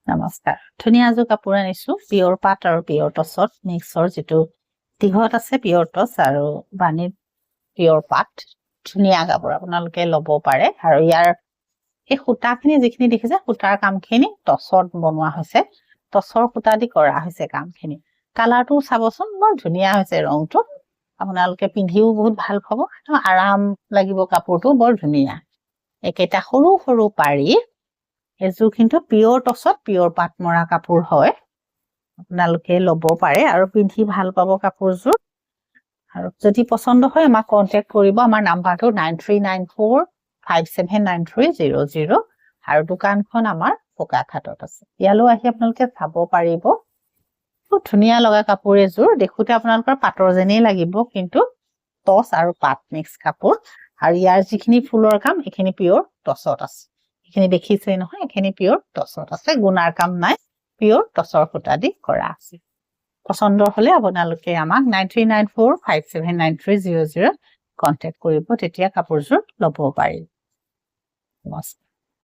নমস্কাৰ ধুনীয়া এযোৰ কাপোৰ আনিছো পিয়ৰ পাট আৰু পিয়ৰ টছত মিক্সৰ যেটো তিঘত আছে পিয়ৰ টছ আৰু বানিত পিয়ৰ পাট ধুনীয়া কাপোৰ আপোনালোকে ল'ব পাৰে আৰু ইয়াৰ এই সুতাখিনি যিখিনি দেখিছে সুতাৰ কামখিনি টছত বনোৱা হৈছে টছৰ সুতা দি কৰা হৈছে কামখিনি কালাৰটো চাবচোন বৰ ধুনীয়া হৈছে ৰংটো আপোনালোকে পিন্ধিও বহুত ভাল পাব আৰু আৰাম লাগিব কাপোৰটো বৰ ধুনীয়া একেটা সৰু সৰু পাৰি এযোৰ কিন্তু পিয়ৰ টছত পিয়ৰ পাট মৰা কাপোৰ হয় আপোনালোকে ল'ব পাৰে আৰু পিন্ধি ভাল পাব কাপোৰযোৰ আৰু যদি পছন্দ হয় আমাক কন্টাক্ট কৰিব আমাৰ নাম্বাৰটো 9394579300 আৰু দোকানখন আমাৰ ফোকাখাটত আছে ইয়ালৈ আহি আপোনালোকে চাব পাৰিব খুব ধুনীয়া লগা কাপোৰ এযোৰ দেখোতে আপোনালোকৰ পাটৰ যেনেই লাগিব কিন্তু টছ আৰু পাট মিক্স কাপোৰ আৰু ইয়াৰ যিখিনি ফুলৰ কাম এখিনি পিয়ৰ টছত আছে এখিনি দেখিছে নহয় এখিনি পিয়ৰ টছত আছে গুণাৰ কাম নাই পিয়ৰ টছৰ সুতা দি কৰা আছে পছন্দ হলে আপোনালোকে আমাক 9394579300 কন্টাক্ট কৰিব তেতিয়া কাপোৰযোৰ ল'ব পাৰিব নমস্কাৰ